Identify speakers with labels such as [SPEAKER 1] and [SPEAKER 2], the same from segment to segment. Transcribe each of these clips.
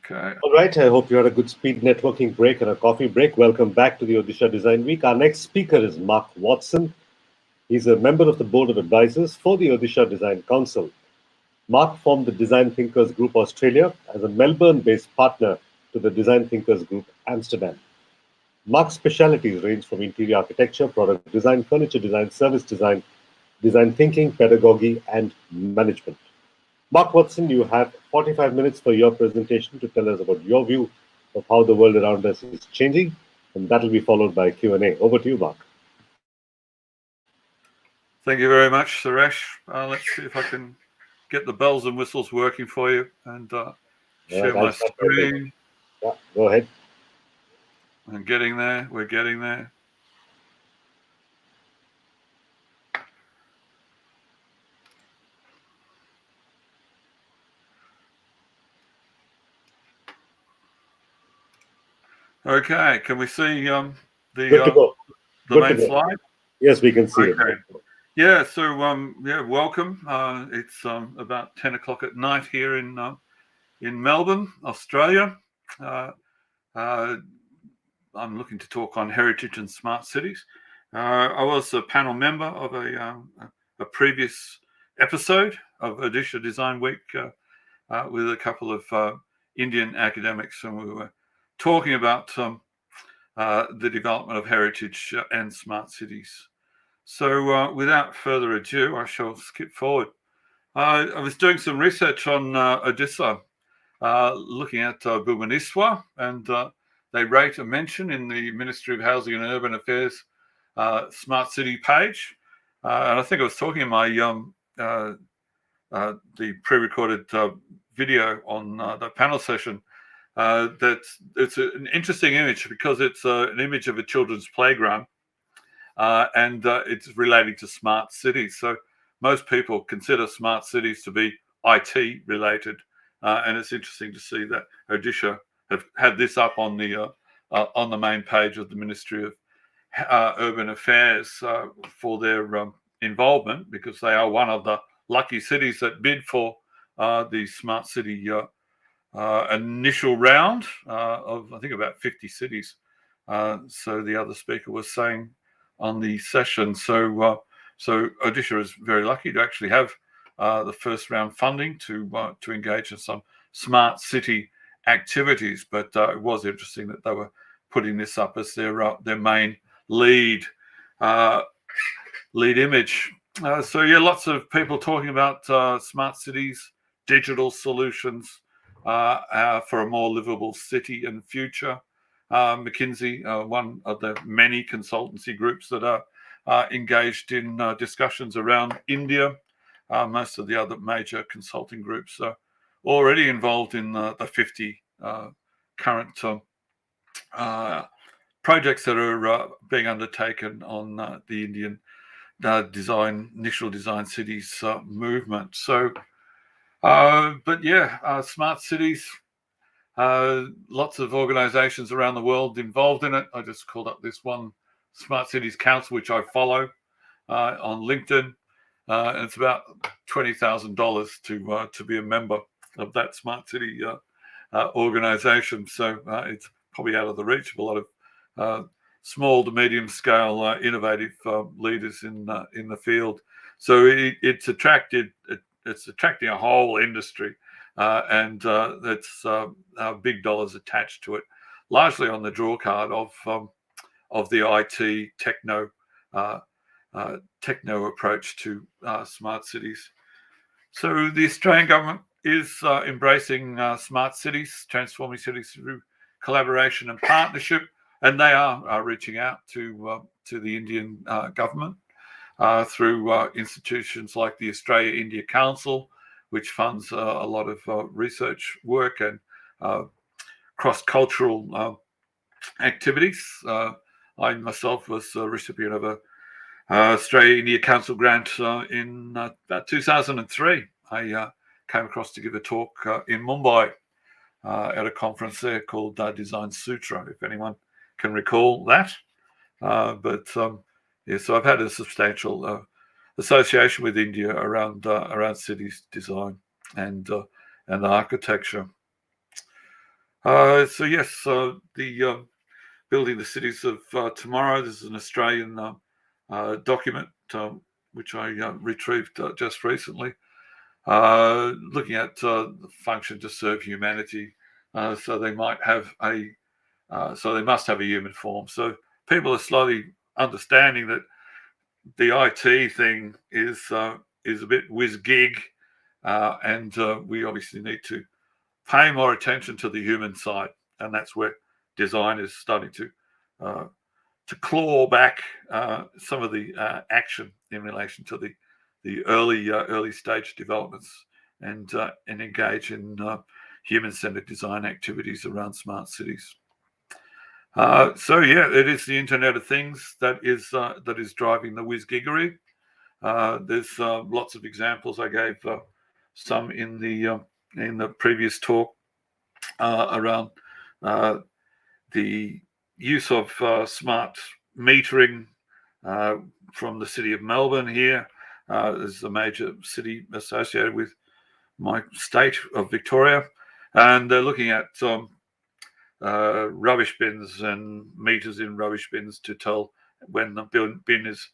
[SPEAKER 1] Okay.
[SPEAKER 2] All right. I hope you had a good speed networking break and a coffee break. Welcome back to the Odisha Design Week. Our next speaker is Mark Watson. He's a member of the Board of Advisors for the Odisha Design Council. Mark formed the Design Thinkers Group Australia as a Melbourne-based partner to the Design Thinkers Group Amsterdam. Mark's specialties range from interior architecture, product design, furniture design, service design, design thinking, pedagogy, and management. Mark Watson, you have 45 minutes for your presentation to tell us about your view of how the world around us is changing, and that'll be followed by Q&A. Over to you, Mark.
[SPEAKER 1] Thank you very much, Suresh. Let's see if I can get the bells and whistles working for you and share my screen.
[SPEAKER 2] Yeah, go ahead.
[SPEAKER 1] I'm getting there. We're getting there. Okay, can we see the main slide?
[SPEAKER 2] Yes, we can see it.
[SPEAKER 1] Yeah, so welcome. It's about 10 o'clock at night here in Melbourne, Australia. I'm looking to talk on heritage and smart cities. I was a panel member of a previous episode of Odisha Design Week with a couple of Indian academics, and we were talking about the development of heritage and smart cities. So without further ado, I shall skip forward. I was doing some research on Odisha, looking at Bhubaneswar, and they rate a mention in the Ministry of Housing and Urban Affairs Smart City page. And I think I was talking in my the pre-recorded video on the panel session that it's an interesting image because it's an image of a children's playground, and it's relating to smart cities. So most people consider smart cities to be IT related, and it's interesting to see that Odisha have had this up on the main page of the Ministry of Urban Affairs for their involvement, because they are one of the lucky cities that bid for the smart city initial round of, I think, about 50 cities. So the other speaker was saying on the session. So Odisha is very lucky to actually have the first round funding to engage in some smart city activities. But it was interesting that they were putting this up as their main lead image. So yeah, lots of people talking about smart cities, digital solutions for a more livable city and future. McKinsey, one of the many consultancy groups that are engaged in discussions around India. Most of the other major consulting groups are already involved in the 50 current projects that are being undertaken on the Indian initial design cities movement. So, but yeah, smart cities. Lots of organizations around the world involved in it. I just called up this one, Smart Cities Council, which I follow on LinkedIn. And it's about $20,000 to be a member of that smart city organization. So it's probably out of the reach of a lot of small to medium scale innovative leaders in the field. So it's attracting a whole industry. And that's big dollars attached to it, largely on the draw card of the IT techno approach to smart cities. So the Australian government is embracing smart cities, transforming cities through collaboration and partnership, and they are reaching out to the Indian government through institutions like the Australia-India Council, which funds a lot of research work and cross-cultural activities. I myself was a recipient of a Australia-India Council grant in about 2003. I came across to give a talk in Mumbai at a conference there called Design Sutra, if anyone can recall that. Yeah, so I've had a substantial association with India around cities design and architecture. So yes, the Building the Cities of Tomorrow. This is an Australian document which I retrieved just recently, looking at the function to serve humanity. So they might have so they must have a human form. So people are slowly understanding that the IT thing is a bit whiz gig, and we obviously need to pay more attention to the human side, and that's where design is starting uh, to claw back some of the action in relation to the early stage developments, and engage in human-centered design activities around smart cities. So yeah, it is the Internet of Things that is driving the whiz-giggery. There's lots of examples. I gave some in the previous talk around the use of smart metering from the city of Melbourne here. This is a major city associated with my state of Victoria, and they're looking at rubbish bins and meters in rubbish bins to tell when the bin is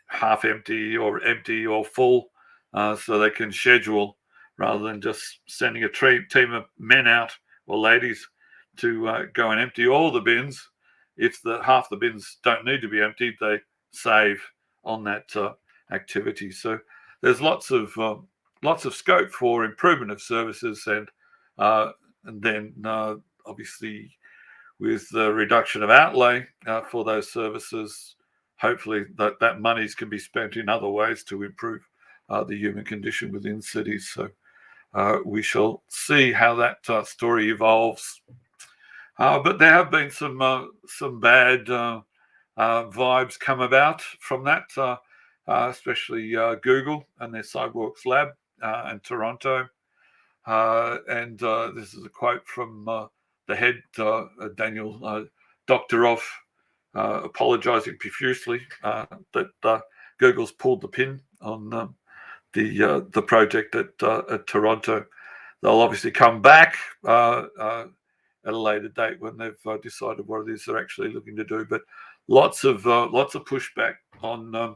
[SPEAKER 1] half empty or full, so they can schedule rather than just sending a team of men out or ladies to go and empty all the bins. If the half the bins don't need to be emptied, they save on that activity. So there's lots of scope for improvement of services, and then obviously with the reduction of outlay for those services, hopefully that monies can be spent in other ways to improve the human condition within cities. So we shall see how that story evolves. But there have been some bad vibes come about from that, especially Google and their Cyborgs Lab in Toronto. And this is a quote from the head, Daniel Doktorov, apologizing profusely that Google's pulled the pin on the project at Toronto. They'll obviously come back at a later date when they've decided what it is they're actually looking to do. But lots of pushback on the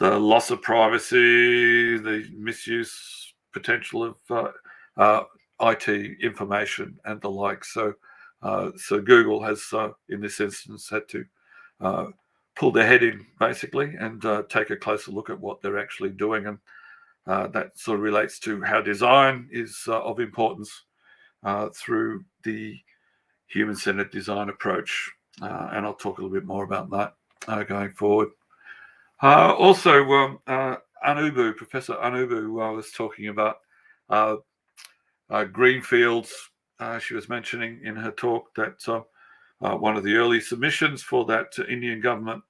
[SPEAKER 1] loss of privacy, the misuse potential of IT information and the like. So Google has, in this instance, had to pull their head in basically and take a closer look at what they're actually doing, and that sort of relates to how design is of importance through the human-centered design approach, and I'll talk a little bit more about that going forward. Also, Anubu, Professor Anubu, was talking about greenfields. She was mentioning in her talk that one of the early submissions for that Indian government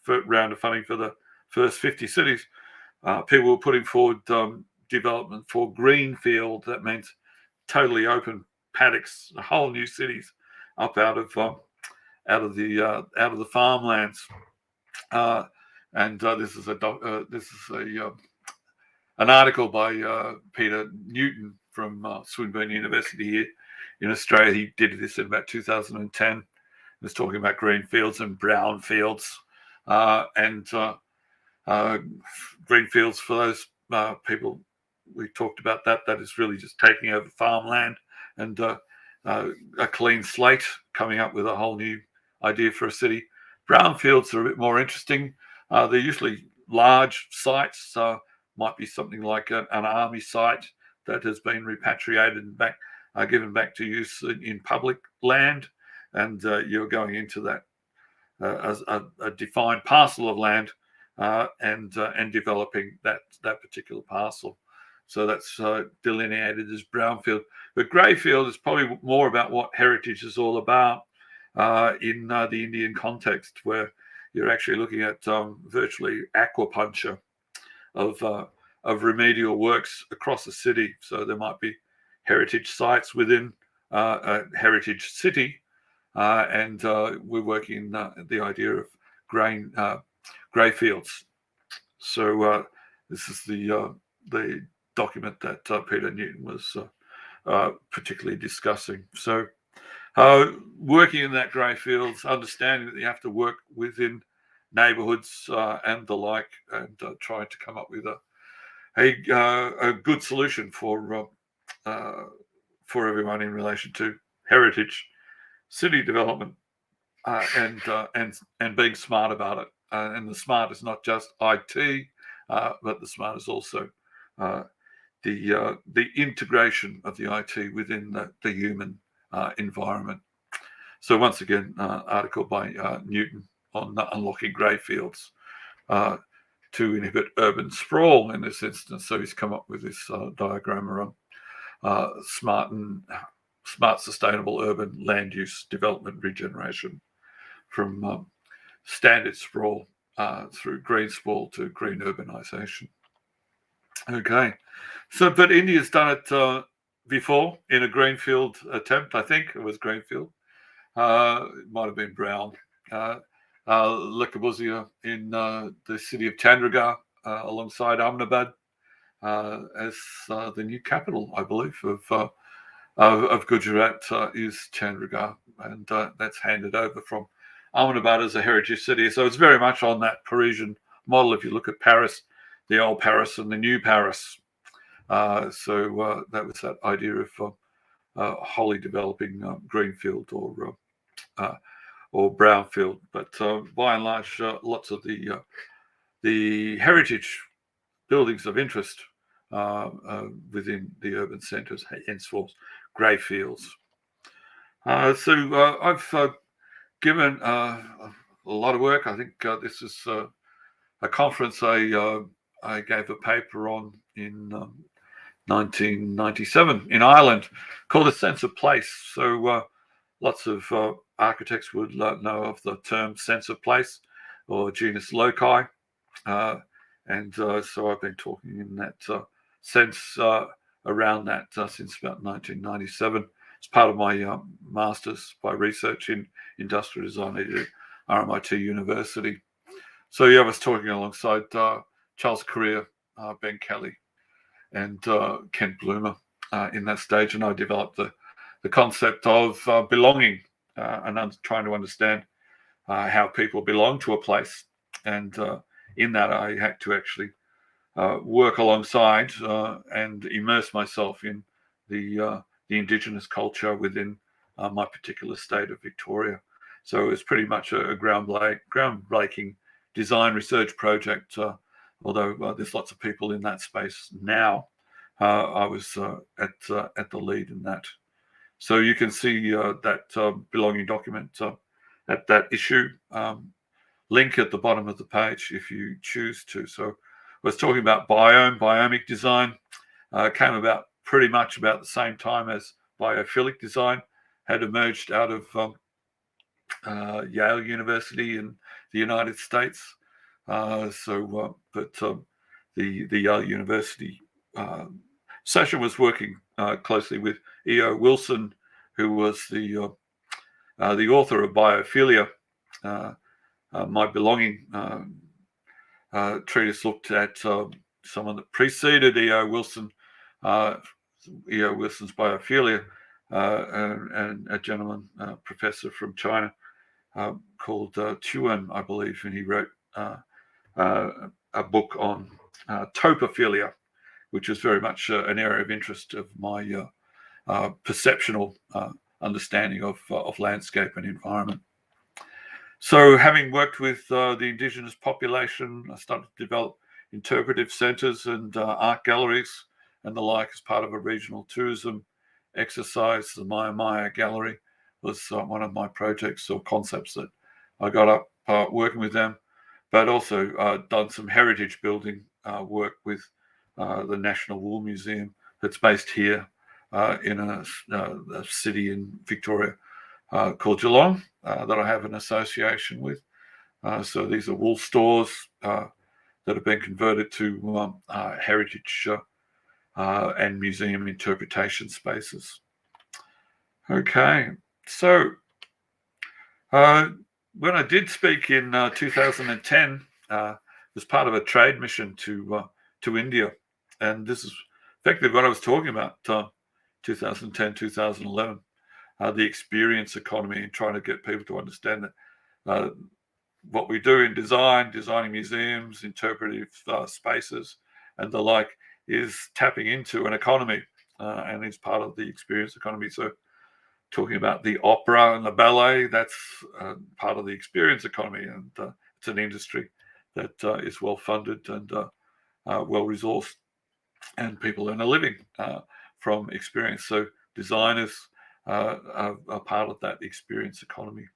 [SPEAKER 1] round of funding for the first 50 cities, people were putting forward development for greenfield. That means totally open paddocks, whole new cities up out of the farmlands. And this is an article by Peter Newton from Swinburne University here in Australia. He did this in about 2010. He was talking about green fields and brown fields, and green fields for those people. We talked about that. That is really just taking over farmland and a clean slate, coming up with a whole new idea for a city. Brownfields are a bit more interesting. They're usually large sites. Might be something like an army site that has been repatriated and given back to use in public land, and you're going into that as a defined parcel of land and developing that particular parcel. So that's delineated as brownfield. But greyfield is probably more about what heritage is all about in the Indian context, where you're actually looking at virtually aquapuncture of remedial works across the city. So there might be heritage sites within a heritage city, and we're working the idea of grey fields. So this is the document that Peter Newton was particularly discussing. So working in that grey fields, understanding that you have to work within neighbourhoods and the like, and trying to come up with a good solution for everyone in relation to heritage, city development, and being smart about it. And the smart is not just IT, but the smart is also the integration of the IT within the human environment. So once again, article by Newton on unlocking grey fields to inhibit urban sprawl in this instance. So he's come up with this diagram around smart, sustainable urban land use development regeneration from standard sprawl through green sprawl to green urbanization. Okay, so but India's done it before in a greenfield attempt. I think it was greenfield. It might have been brown. Lekabuzia in the city of Chandigarh alongside Ahmedabad as the new capital, I believe, of Gujarat is Chandigarh, and that's handed over from Ahmedabad as a heritage city. So it's very much on that Parisian model. If you look at Paris, the old Paris and the new Paris. So that was that idea of wholly developing greenfield or brownfield. But by and large, lots of the heritage buildings of interest within the urban centres, henceforth grey fields. So I've given a lot of work. I think this is a conference I gave a paper on in 1997 in Ireland called A Sense of Place. So lots of architects would know of the term sense of place or genus loci. And so I've been talking in that sense around that since about 1997. It's part of my master's by research in industrial design at RMIT University. So yeah, I was talking alongside Charles Correa, Ben Kelly, and Kent Bloomer in that stage, and I developed the concept of belonging and trying to understand how people belong to a place. And in that, I had to actually work alongside and immerse myself in the Indigenous culture within my particular state of Victoria. So it's pretty much a groundbreaking design research project. Although there's lots of people in that space now, I was at the lead in that. So you can see that belonging document at that issue link at the bottom of the page if you choose to. So I was talking about biomic design, came about pretty much about the same time as biophilic design had emerged out of Yale University in the United States. But the Yale University session was working closely with E.O. Wilson, who was the author of Biophilia. My Belonging treatise looked at someone that preceded E.O. Wilson, E.O. Wilson's Biophilia, and a gentleman, professor from China, called Tuan, I believe, and he wrote a book on topophilia, which is very much an area of interest of my perceptual understanding of landscape and environment. So having worked with the Indigenous population, I started to develop interpretive centres and art galleries and the like as part of a regional tourism exercise. The Maya Gallery was one of my projects or concepts that I got up working with them, but also done some heritage building work with the National Wool Museum that's based here in a city in Victoria called Geelong that I have an association with. So these are wool stores that have been converted to heritage and museum interpretation spaces. Okay, so when I did speak in 2010, it was part of a trade mission to India, and this is effectively what I was talking about. 2010, 2011, the experience economy, and trying to get people to understand that what we do in designing museums, interpretive spaces, and the like, is tapping into an economy and is part of the experience economy. So talking about the opera and the ballet, that's part of the experience economy, and it's an industry that is well funded and well resourced, and people earn a living from experience. So designers are part of that experience economy.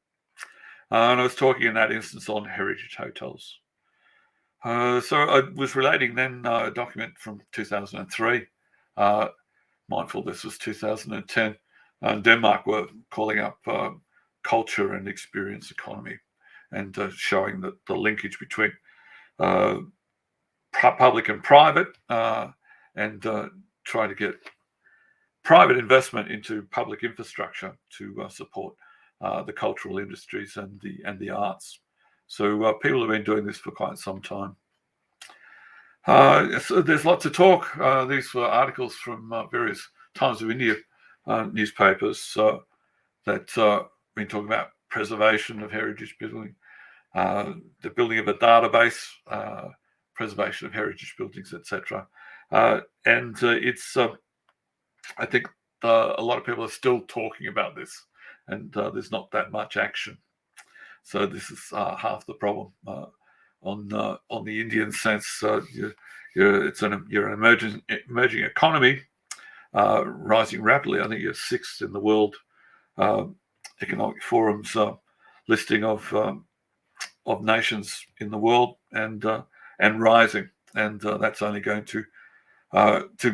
[SPEAKER 1] And I was talking in that instance on heritage hotels. So I was relating then a document from 2003. Mindful this was 2010. And Denmark were calling up culture and experience economy, and showing that the linkage between public and private, and trying to get private investment into public infrastructure to support the cultural industries and the arts. So people have been doing this for quite some time. So there's lots of talk. These were articles from various Times of India newspapers that been talking about preservation of heritage building, the building of a database, preservation of heritage buildings, etc. And it's, I think a lot of people are still talking about this, and there's not that much action. So this is half the problem. On the Indian sense, you're an emerging economy, rising rapidly. I think you're sixth in the World Economic Forum's listing of nations in the world, and rising, and that's only going to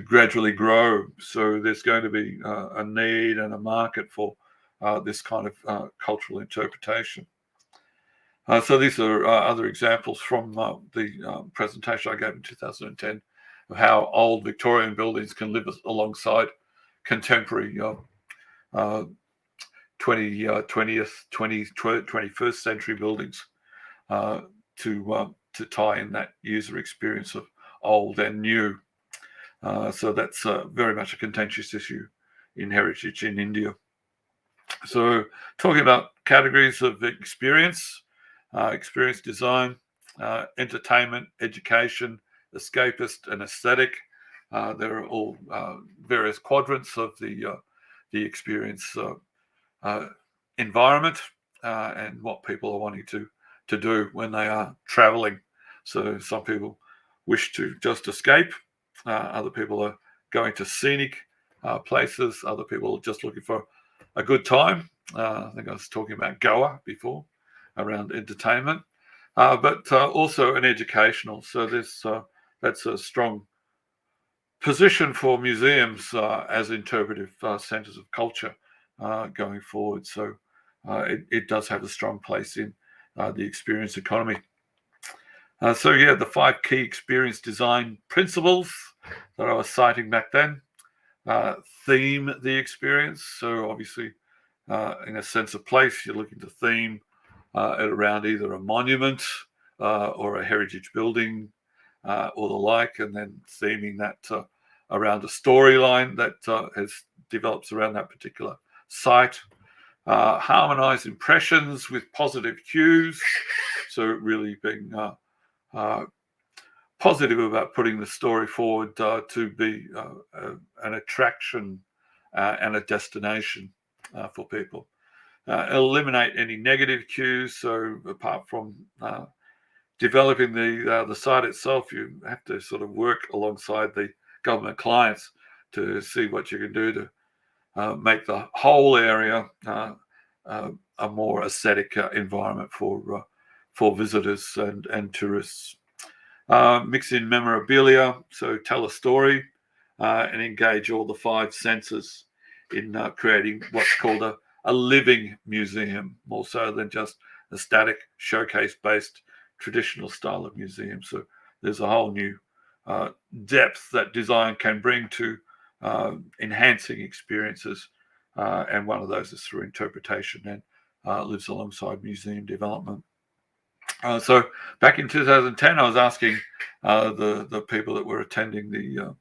[SPEAKER 1] gradually grow. So there's going to be a need and a market for this kind of cultural interpretation. So these are other examples from the presentation I gave in 2010 of how old Victorian buildings can live alongside contemporary 21st century buildings to tie in that user experience of old and new. So that's very much a contentious issue in heritage in India. So talking about categories of experience design, entertainment, education, escapist, and aesthetic. There are all various quadrants of the experience environment, and what people are wanting to do when they are traveling. So some people wish to just escape. Other people are going to scenic places. Other people are just looking for a good time. I think I was talking about Goa before, around entertainment, but also an educational. So that's a strong position for museums as interpretive centres of culture going forward. So it does have a strong place in the experience economy. So yeah, the 5 key experience design principles that I was citing back then. Theme the experience. So obviously, in a sense of place, you're looking to theme it around either a monument or a heritage building or the like, and then theming that around a storyline that develops around that particular site. Harmonize impressions with positive cues. So really being positive about putting the story forward to be an attraction and a destination for people. Eliminate any negative cues. So apart from developing the site itself, you have to sort of work alongside the government clients to see what you can do to make the whole area a more aesthetic environment for visitors and tourists. Mix in memorabilia, so tell a story and engage all the 5 senses in creating what's called a living museum, more so than just a static showcase-based traditional style of museum. So there's a whole new depth that design can bring to enhancing experiences, and one of those is through interpretation and lives alongside museum development. So back in 2010, I was asking the people that were attending the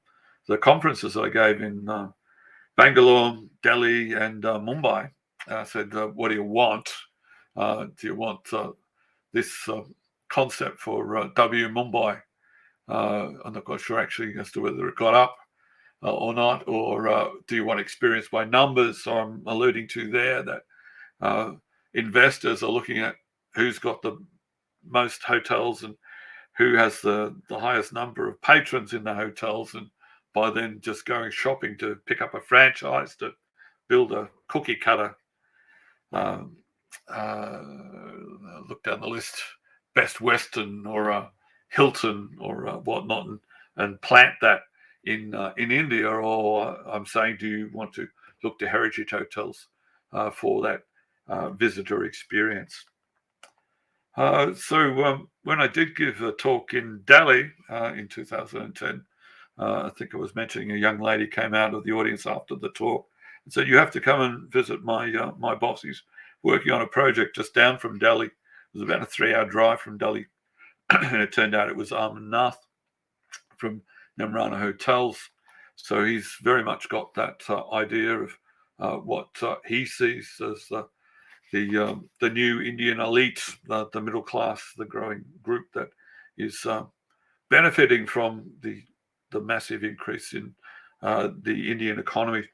[SPEAKER 1] conferences I gave in Bangalore, Delhi, and Mumbai. I said, what do you want? Do you want this concept for W Mumbai? I'm not quite sure actually as to whether it got up or not, or do you want experience by numbers? So I'm alluding to there that investors are looking at who's got the most hotels and who has the highest number of patrons in the hotels, and by then just going shopping to pick up a franchise to build a cookie cutter. Um, look down the list, Best Western or Hilton or whatnot, and plant that in India. Or I'm saying, do you want to look to heritage hotels for that visitor experience? So when I did give a talk in Delhi in 2010, I think I was mentioning a young lady came out of the audience after the talk and said, "You have to come and visit my boss. He's working on a project just down from Delhi. It was about a 3-hour drive from Delhi, and it turned out it was Amarnath from Namrana Hotels. So he's very much got that idea of what he sees as the new Indian elite, the middle class, the growing group that is benefiting from the massive increase in the Indian economy,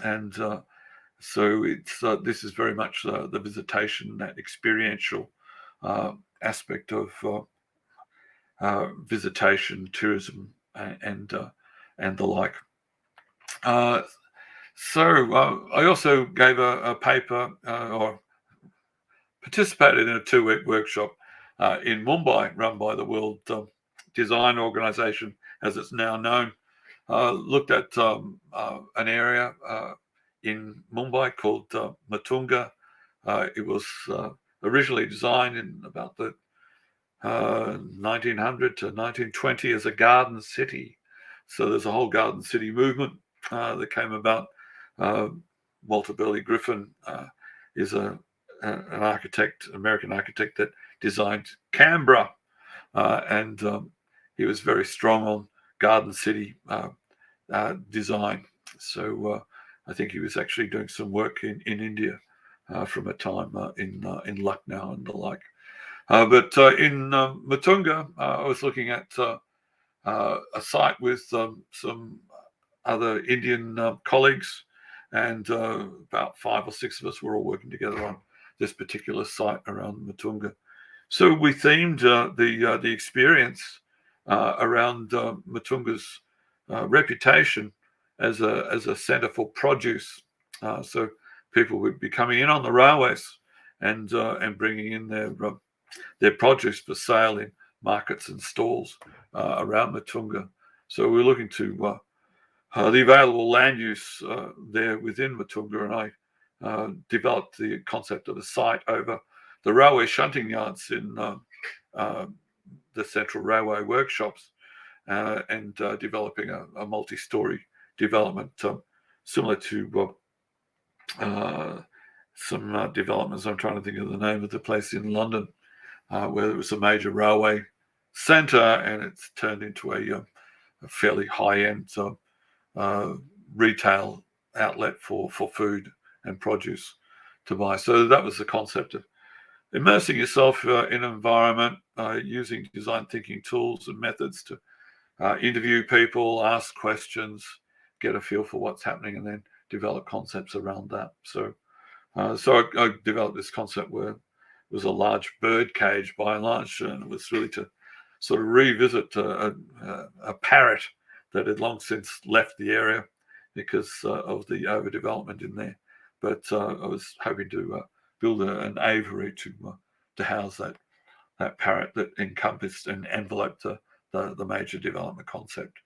[SPEAKER 1] and so it's this is very much the visitation, that experiential aspect of visitation, tourism, and the like. So I also gave a paper or participated in a 2-week workshop in Mumbai, run by the World Design Organization, as it's now known. Looked at an area in Mumbai called Matunga. It was originally designed in about the 1900 to 1920 as a garden city. So there's a whole garden city movement that came about. Walter Burley Griffin is an architect, American architect, that designed Canberra, and he was very strong on garden city design. So I think he was actually doing some work in India from a time in Lucknow and the like. But in Matunga, I was looking at a site with some other Indian colleagues, and about 5 or 6 of us were all working together on this particular site around Matunga. So we themed the experience around Matunga's reputation as a centre for produce. So people would be coming in on the railways and bringing in their produce for sale in markets and stalls around Matunga. So we're looking to the available land use there within Matunga, and I developed the concept of a site over the railway shunting yards in the Central Railway workshops, and developing a multi-story development similar to some developments. I'm trying to think of the name of the place in London where it was a major railway centre, and it's turned into a fairly high-end retail outlet for food and produce to buy. So that was the concept of immersing yourself in an environment, using design thinking tools and methods to interview people, ask questions, get a feel for what's happening, and then develop concepts around that. So I developed this concept where it was a large bird cage by and large, and it was really to sort of revisit a parrot that had long since left the area because of the overdevelopment in there. But I was hoping to build an aviary to house that parrot that encompassed and enveloped the major development concept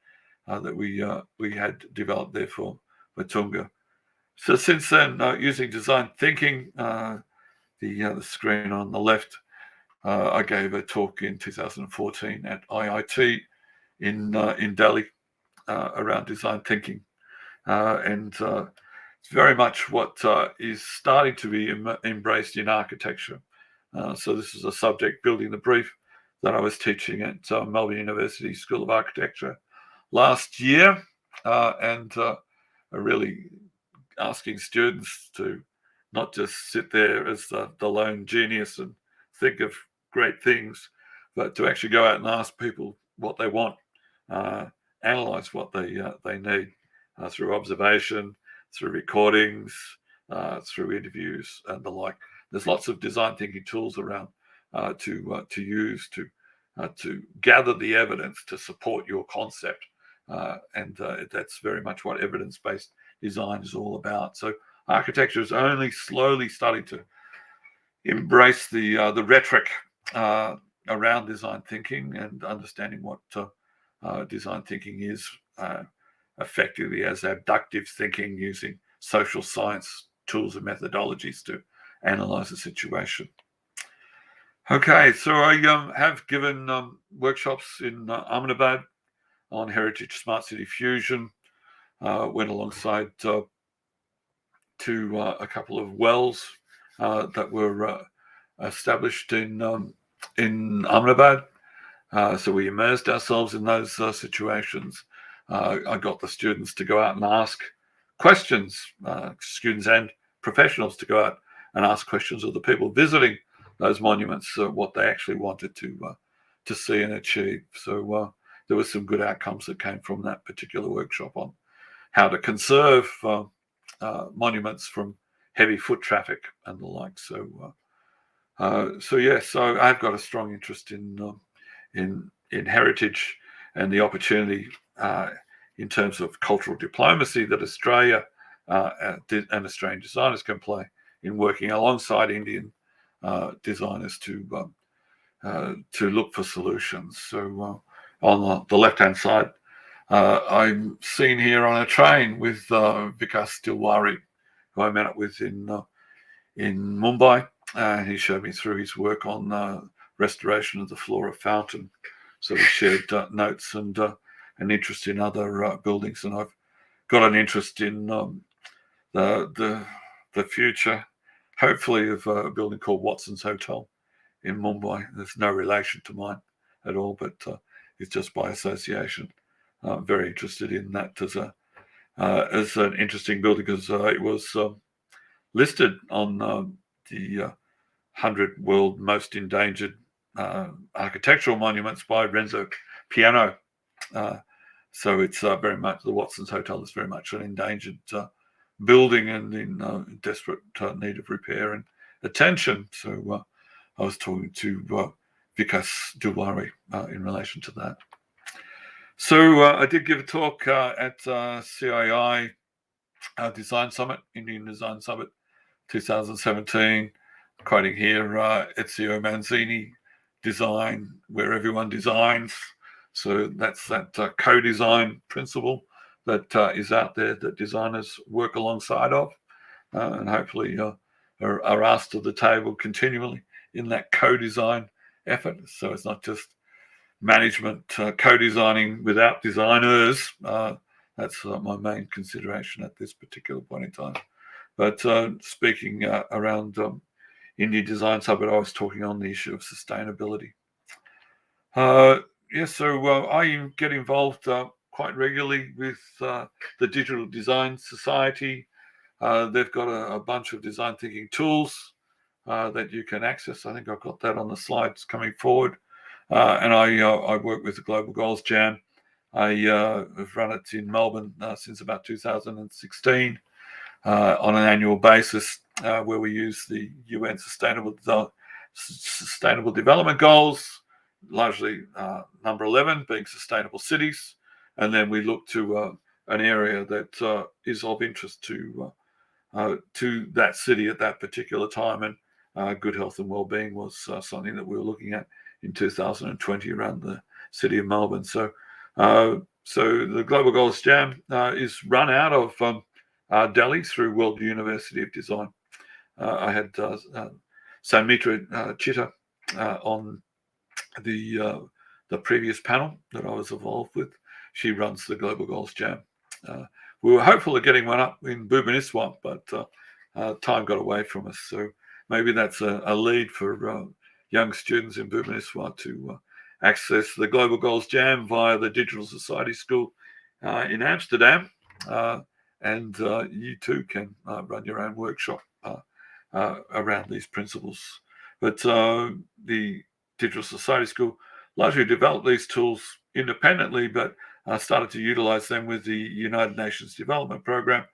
[SPEAKER 1] that we had developed there for Matunga. So since then, using design thinking, the screen on the left, I gave a talk in 2014 at IIT in Delhi around design thinking, and it's very much what is starting to be embraced in architecture. So this is a subject, building the brief, that I was teaching at Melbourne University School of Architecture last year, and I really asking students to not just sit there as the lone genius and think of great things, but to actually go out and ask people what they want, analyze what they need through observation, through recordings, through interviews and the like. There's lots of design thinking tools around to use to gather the evidence to support your concept, and that's very much what evidence-based design is all about. So architecture is only slowly starting to embrace the rhetoric around design thinking and understanding what design thinking is effectively as abductive thinking using social science tools and methodologies to analyze the situation. Okay, so I have given workshops in Ahmedabad on Heritage Smart City Fusion, went alongside to a couple of wells that were established in Ahmedabad. So we immersed ourselves in those situations. I got the students to go out and ask questions, students and professionals to go out and ask questions of the people visiting those monuments, what they actually wanted to see and achieve. So there were some good outcomes that came from that particular workshop on how to conserve monuments from heavy foot traffic and the like. So yes, so I've got a strong interest in heritage and the opportunity in terms of cultural diplomacy that Australia and Australian designers can play in working alongside Indian designers to look for solutions. So on the left-hand side, I'm seen here on a train with Vikas Dilwari, who I met up with in Mumbai. He showed me through his work on restoration of the Flora Fountain. So we shared notes and an interest in other buildings, and I've got an interest in the future, hopefully, of a building called Watson's Hotel in Mumbai. There's no relation to mine at all, but it's just by association. I'm very interested in that as an interesting building because it was listed on the 100 World Most Endangered Architectural Monuments by Renzo Piano. So it's very much, the Watson's Hotel is very much an endangered building and in desperate need of repair and attention. So I was talking to Vikas Dilwari in relation to that. So I did give a talk at CII Design Summit, Indian Design Summit 2017, quoting here Ezio Manzini, design where everyone designs. So that's that co-design principle that is out there that designers work alongside of and hopefully are asked to the table continually in that co-design effort. So it's not just management co-designing without designers. That's my main consideration at this particular point in time. But speaking around Indian Design Summit, I was talking on the issue of sustainability. So I get involved quite regularly with the Digital Design Society. They've got a bunch of design thinking tools that you can access. I think I've got that on the slides coming forward. And I work with the Global Goals Jam. I have run it in Melbourne since about 2016 on an annual basis, where we use the UN Sustainable Development Goals, largely number 11 being sustainable cities, and then we look to an area that is of interest to that city at that particular time, and good health and well-being was something that we were looking at in 2020 around the city of Melbourne. So the Global Goals Jam is run out of Delhi through World University of Design. I had Samitra Chitta on the previous panel that I was involved with. She runs the Global Goals Jam. We were hopeful of getting one up in Bhubaneswar, but time got away from us. So maybe that's a lead for young students in Bhubaneswar to access the Global Goals Jam via the Digital Society School in Amsterdam. and you too can run your own workshop around these principles. But the Digital Society School largely developed these tools independently, but started to utilize them with the United Nations Development Program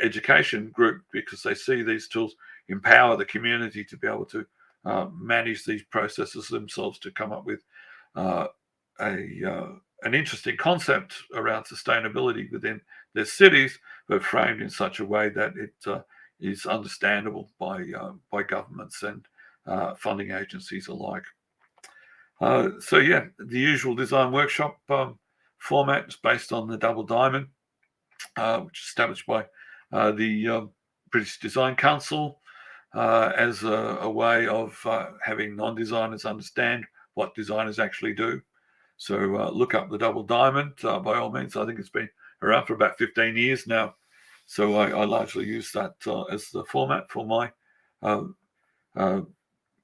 [SPEAKER 1] education group, because they see these tools empower the community to be able to manage these processes themselves, to come up with an interesting concept around sustainability within their cities, but framed in such a way that it is understandable by governments and funding agencies alike. So yeah, the usual design workshop format is based on the Double Diamond, which is established by the British Design Council as a way of having non-designers understand what designers actually do. So look up the Double Diamond by all means. I think it's been around for about 15 years now. So I largely use that as the format for my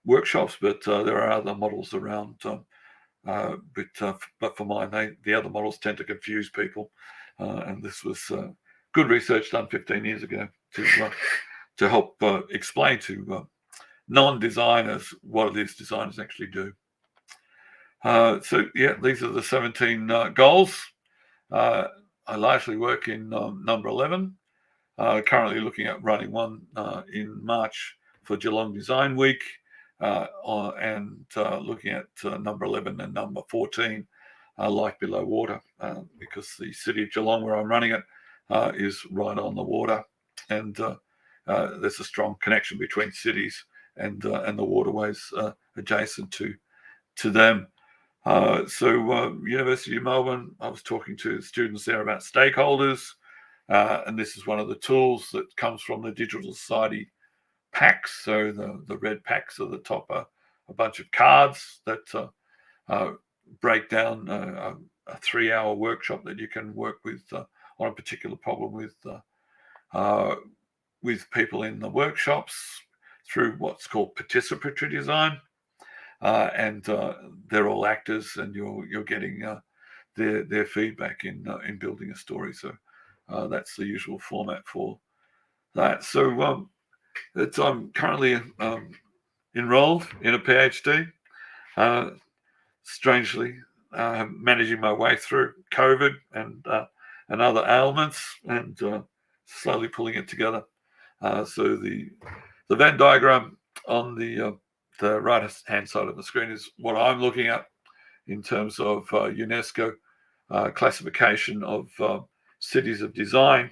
[SPEAKER 1] workshops, but there are other models around. But for mine, the other models tend to confuse people, and this was good research done 15 years ago to help explain to non-designers what it is designers actually do. So yeah, these are the 17 goals. I largely work in number 11. Currently looking at running one in March for Geelong Design Week, and looking at number 11 and number 14, Life Below Water, because the city of Geelong, where I'm running it, is right on the water, and there's a strong connection between cities and the waterways adjacent to them. So University of Melbourne, I was talking to students there about stakeholders, and this is one of the tools that comes from the Digital Society packs. So the red packs at the top are a bunch of cards that break down a 3-hour workshop that you can work with on a particular problem with people in the workshops through what's called participatory design. And they're all actors, and you're getting their feedback in building a story. So that's the usual format for that. So I'm currently enrolled in a PhD. Strangely, managing my way through COVID and other ailments, and slowly pulling it together. So the Venn diagram on the right-hand side of the screen is what I'm looking at in terms of UNESCO classification of cities of design,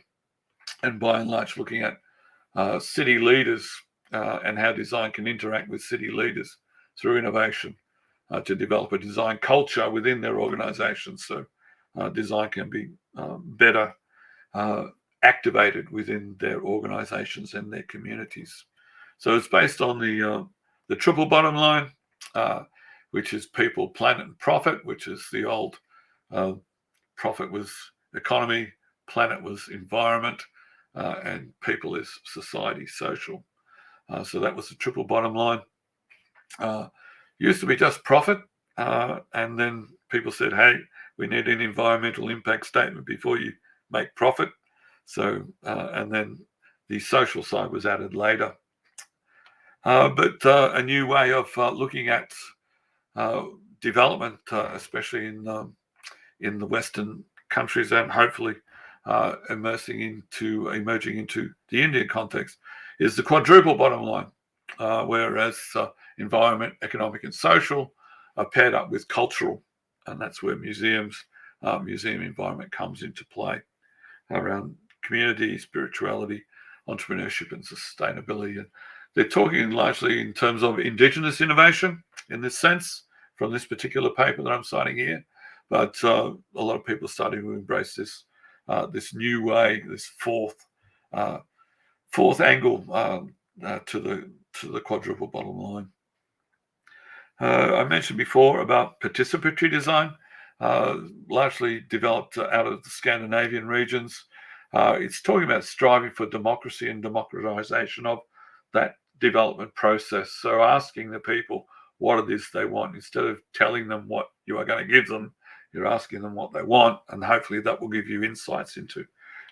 [SPEAKER 1] and by and large looking at city leaders and how design can interact with city leaders through innovation to develop a design culture within their organizations. So design can be better activated within their organizations and their communities. So it's based on the triple bottom line, which is people, planet, and profit, which is the old profit was economy, planet was environment, and people is society, social. So that was the triple bottom line. Used to be just profit, and then people said, hey, we need an environmental impact statement before you make profit. So, and then the social side was added later. But a new way of looking at development, especially in the Western countries, and hopefully emerging into the Indian context, is the quadruple bottom line, whereas environment, economic, and social are paired up with cultural, and that's where museum environment comes into play around community, spirituality, entrepreneurship, and sustainability. And they're talking largely in terms of Indigenous innovation in this sense from this particular paper that I'm citing here. But a lot of people are starting to embrace this new way, this fourth angle to the quadruple bottom line. I mentioned before about participatory design, largely developed out of the Scandinavian regions. It's talking about striving for democracy and democratization of that development process. So asking the people what it is they want, instead of telling them what you are going to give them, you're asking them what they want, and hopefully that will give you insights into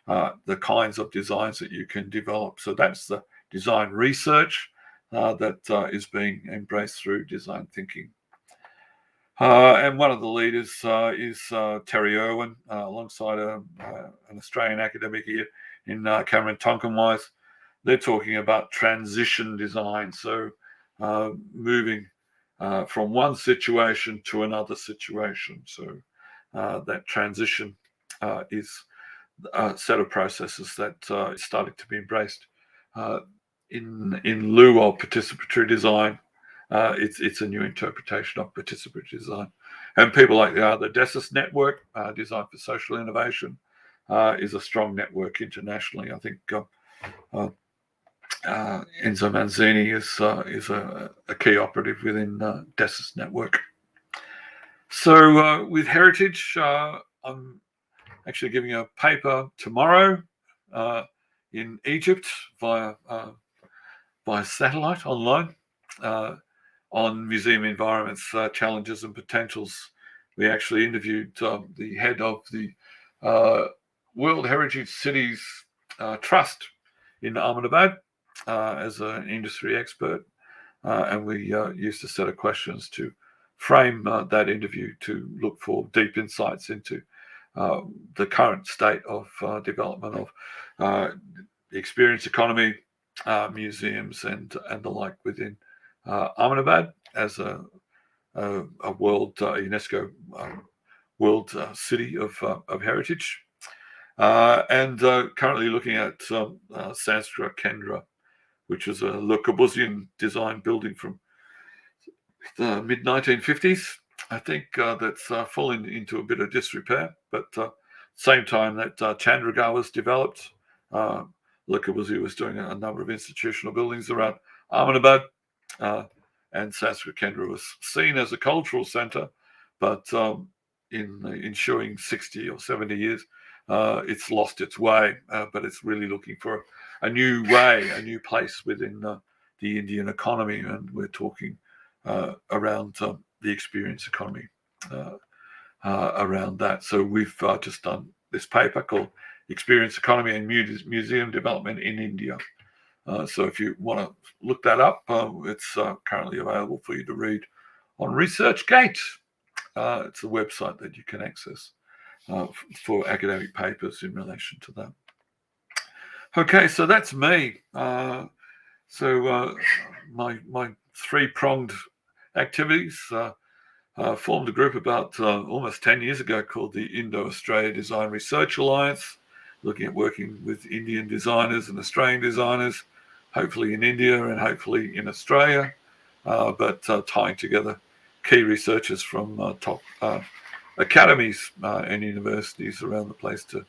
[SPEAKER 1] the kinds of designs that you can develop. So that's the design research that is being embraced through design thinking. And one of the leaders is Terry Irwin, alongside an Australian academic here in Cameron Tonkinwise. They're talking about transition design, so moving from one situation to another situation. So that transition is a set of processes that is starting to be embraced in lieu of participatory design. It's a new interpretation of participatory design, and people like the DESIS network, Design for Social Innovation, is a strong network internationally. I think Enzo Manzini is a key operative within DESIS network. So with heritage, I'm actually giving a paper tomorrow in Egypt via satellite online. On museum environments, challenges and potentials. We actually interviewed the head of the World Heritage Cities Trust in Ahmedabad as an industry expert, and we used a set of questions to frame that interview to look for deep insights into the current state of development of the experience economy, museums, and the like within Ahmedabad as a world UNESCO world city of heritage, and currently looking at Sanskrit Kendra, which is a Le Corbusier design building from the mid 1950s. I think that's fallen into a bit of disrepair, but same time that Chandigarh was developed, Le Corbusier was doing a number of institutional buildings around Ahmedabad. And Sanskrit Kendra was seen as a cultural centre, but in the ensuing 60 or 70 years, it's lost its way. But it's really looking for a new way, a new place within the Indian economy, and we're talking around the experience economy around that. So we've just done this paper called Experience Economy and Museum Development in India. So if you want to look that up, it's currently available for you to read on ResearchGate. It's a website that you can access for academic papers in relation to that. Okay, so that's me. So my three-pronged activities formed a group about almost 10 years ago called the Indo-Australia Design Research Alliance, looking at working with Indian designers and Australian designers, hopefully in India and hopefully in Australia, but tying together key researchers from top academies and universities around the place to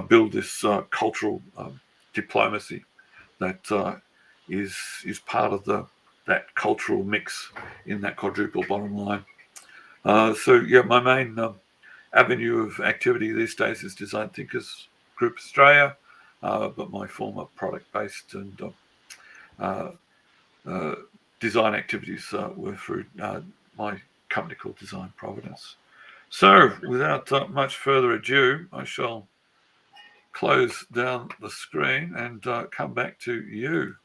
[SPEAKER 1] build this cultural diplomacy that is part of that cultural mix in that quadruple bottom line. So yeah, my main avenue of activity these days is DesignThinkers Group Australia, but my former product-based and design activities were through my company called Design Providence. So without much further ado, I shall close down the screen and come back to you.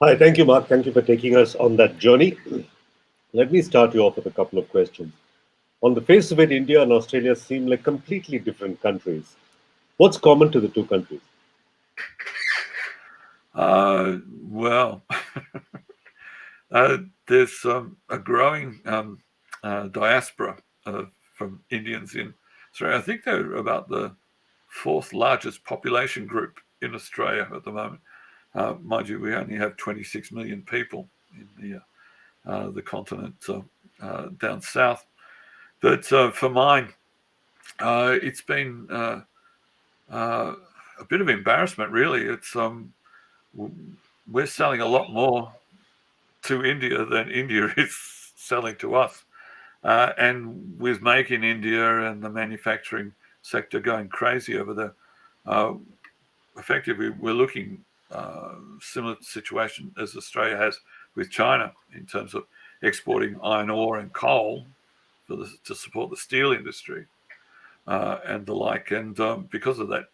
[SPEAKER 2] Hi, thank you, Mark. Thank you for taking us on that journey. Let me start you off with a couple of questions. On the face of it, India and Australia seem like completely different countries. What's common to the two countries?
[SPEAKER 1] Well, there's a growing diaspora from Indians in Australia. I think they're about the fourth largest population group in Australia at the moment. Mind you, we only have 26 million people in the continent down south. But for mine, it's been a bit of embarrassment, really. It's we're selling a lot more to India than India is selling to us. And with Make in India and the manufacturing sector going crazy over there, effectively we're looking similar situation as Australia has with China in terms of exporting iron ore and coal to support the steel industry. and the like. And because of that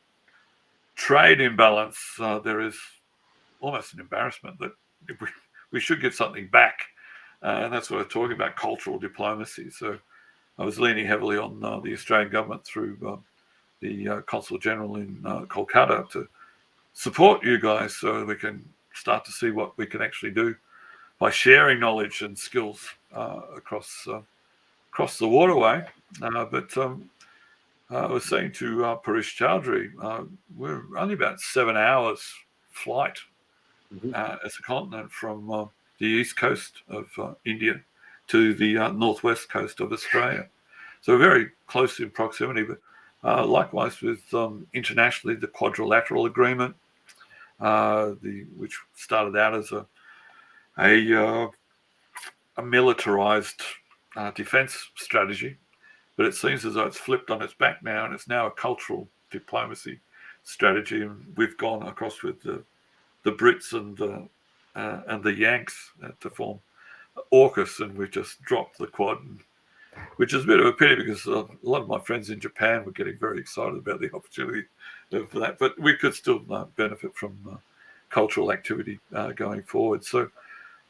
[SPEAKER 1] trade imbalance, there is almost an embarrassment that we should give something back. And that's what I'm talking about, cultural diplomacy. So I was leaning heavily on the Australian government through the Consul General in Kolkata to support you guys so we can start to see what we can actually do by sharing knowledge and skills across the waterway. But I was saying to Paresh Chowdhury, we're only about 7 hours flight as a continent from the east coast of India to the northwest coast of Australia. So very close in proximity, but likewise with internationally the quadrilateral agreement, which started out as a militarized defense strategy, but it seems as though it's flipped on its back now, and it's now a cultural diplomacy strategy. And we've gone across with the Brits and the Yanks to form AUKUS, and we've just dropped the Quad, which is a bit of a pity because a lot of my friends in Japan were getting very excited about the opportunity for that. But we could still benefit from cultural activity going forward. So,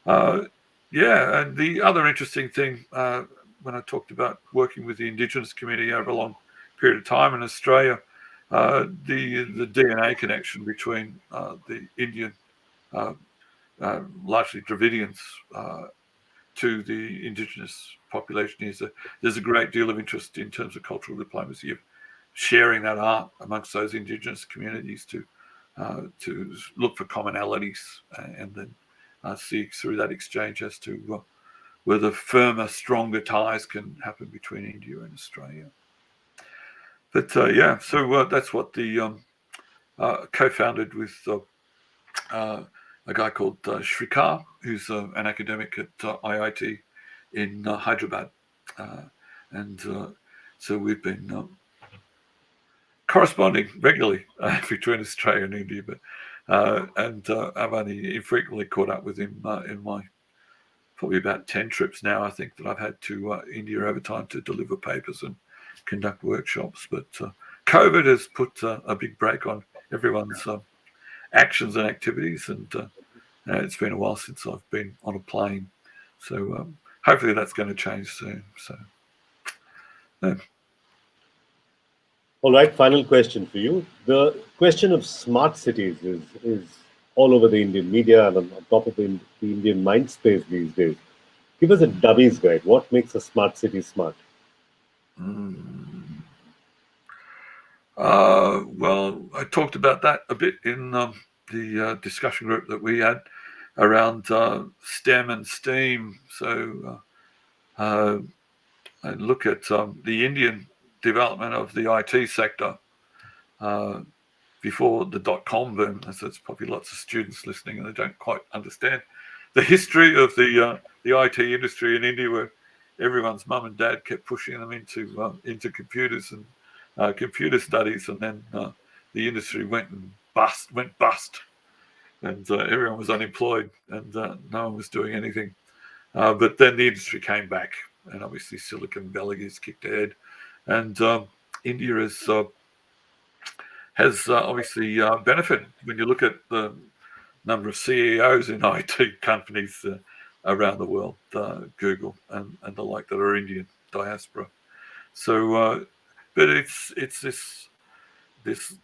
[SPEAKER 1] yeah, and the other interesting thing when I talked about working with the Indigenous community over a long period of time in Australia, the DNA connection between the Indian, largely Dravidians, to the Indigenous population is there's a great deal of interest in terms of cultural diplomacy, of sharing that art amongst those Indigenous communities to look for commonalities and then see through that exchange as to whether firmer, stronger ties can happen between India and Australia. But yeah, so that's what the co-founded with a guy called Shrikar, who's an academic at IIT in Hyderabad. And so we've been corresponding regularly between Australia and India, but I've only infrequently caught up with him in my probably about 10 trips now, I think, that I've had to India over time to deliver papers and conduct workshops. But COVID has put a big brake on everyone's actions and activities, and it's been a while since I've been on a plane. So hopefully that's going to change soon. So,
[SPEAKER 2] All right, final question for you. The question of smart cities is all over the Indian media and on top of the Indian mind space these days. Give us a dummy's guide. What makes a smart city smart?
[SPEAKER 1] Well, I talked about that a bit in the discussion group that we had around STEM and STEAM. So I look at the Indian development of the IT sector before the dot-com boom. There's probably lots of students listening and they don't quite understand the history of the IT industry in India, where everyone's mum and dad kept pushing them into computers and computer studies, and then the industry went bust, and everyone was unemployed, and no one was doing anything. But then the industry came back, and obviously Silicon Valley has kicked ahead, and India has obviously benefited. When you look at the number of CEOs in IT companies around the world, Google and the like, that are Indian diaspora. So, but it's this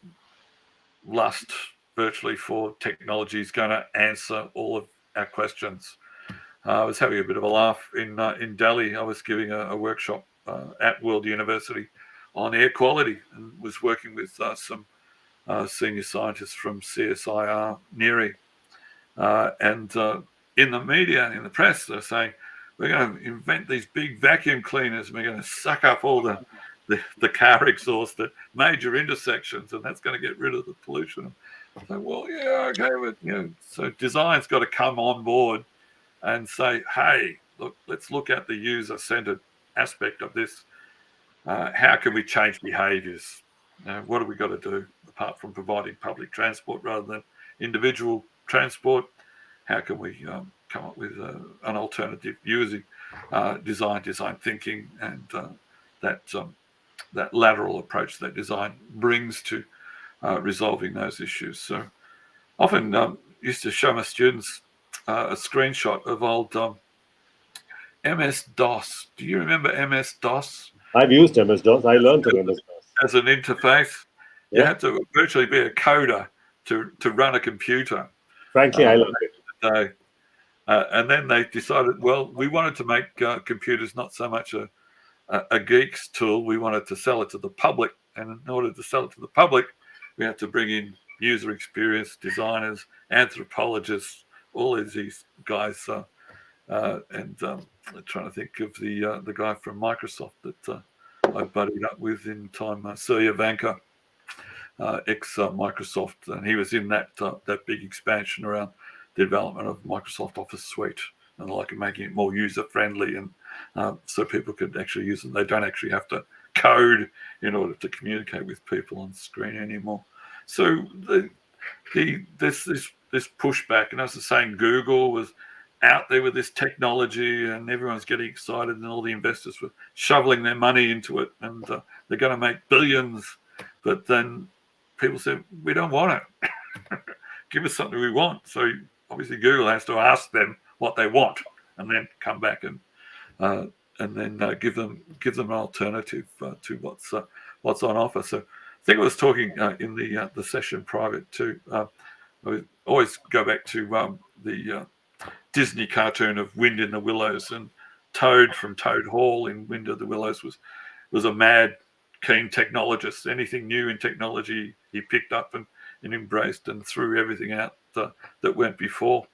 [SPEAKER 1] lust virtually for technology is going to answer all of our questions. I was having a bit of a laugh in Delhi. I was giving a workshop at World University on air quality, and was working with some senior scientists from CSIR NERI. And in the media, in the press, they're saying, we're going to invent these big vacuum cleaners, and we're going to suck up all the car exhaust at major intersections, and that's going to get rid of the pollution. So, well, yeah, okay, but so design's got to come on board and say, hey, look, let's look at the user-centered aspect of this. How can we change behaviours? What have we got to do apart from providing public transport rather than individual transport? How can we come up with an alternative using design thinking, and that that lateral approach that design brings to resolving those issues. So often used to show my students a screenshot of old MS-DOS. Do you remember MS-DOS?
[SPEAKER 2] I've used MS-DOS. I learned on MS-DOS.
[SPEAKER 1] As an interface.
[SPEAKER 2] Yeah.
[SPEAKER 1] You had to virtually be a coder to run a computer.
[SPEAKER 2] Frankly, I learned it.
[SPEAKER 1] And then they decided, well, we wanted to make computers not so much a geek's tool. We wanted to sell it to the public. And in order to sell it to the public, we had to bring in user experience designers, anthropologists, all of these guys. And I'm trying to think of the guy from Microsoft that I buddied up with in time, Surya Vanka, ex-Microsoft, and he was in that big expansion around the development of Microsoft Office Suite and like making it more user-friendly, and so people could actually use it. They don't actually have to code in order to communicate with people on screen anymore. So this pushback, and as I was saying, Google was out there with this technology and everyone's getting excited and all the investors were shoveling their money into it and they're going to make billions. But then people said, we don't want it. Give us something we want. So obviously Google has to ask them what they want and then come back and then give them an alternative to what's on offer. So I think I was talking in the session private too. I always go back to the Disney cartoon of Wind in the Willows, and Toad from Toad Hall in Wind of the Willows was a mad, keen technologist. Anything new in technology he picked up and embraced and threw everything out that went before.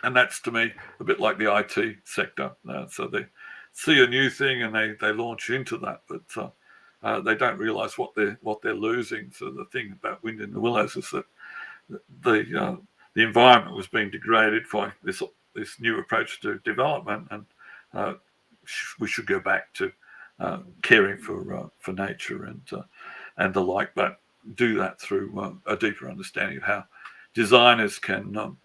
[SPEAKER 1] And that's, to me, a bit like the IT sector. So they see a new thing and they launch into that, but they don't realize what they're losing. So the thing about Wind in the Willows is that the environment was being degraded by this new approach to development, and we should go back to caring for nature and the like, but do that through a deeper understanding of how designers can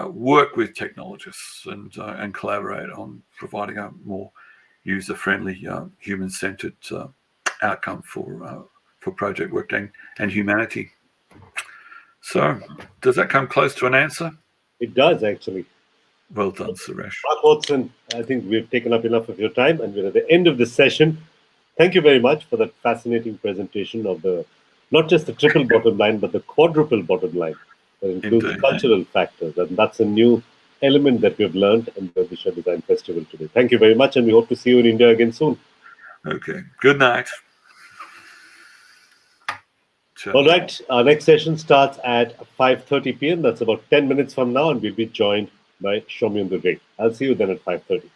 [SPEAKER 1] work with technologists and collaborate on providing a more user-friendly, human-centered outcome for project work and humanity. So, does that come close to an answer?
[SPEAKER 2] It does, actually.
[SPEAKER 1] Well done, Suresh.
[SPEAKER 2] Mark Watson, I think we've taken up enough of your time and we're at the end of the session. Thank you very much for that fascinating presentation of not just the triple bottom line, but the quadruple bottom line that includes
[SPEAKER 1] Indeed.
[SPEAKER 2] Cultural factors. And that's a new element that we've learned in the Odisha Design Festival today. Thank you very much, and we hope to see you in India again soon.
[SPEAKER 1] Okay. Good night. Ciao.
[SPEAKER 2] All right. Our next session starts at 5:30 p.m. That's about 10 minutes from now, and we'll be joined by Shomi Ray. I'll see you then at 5:30.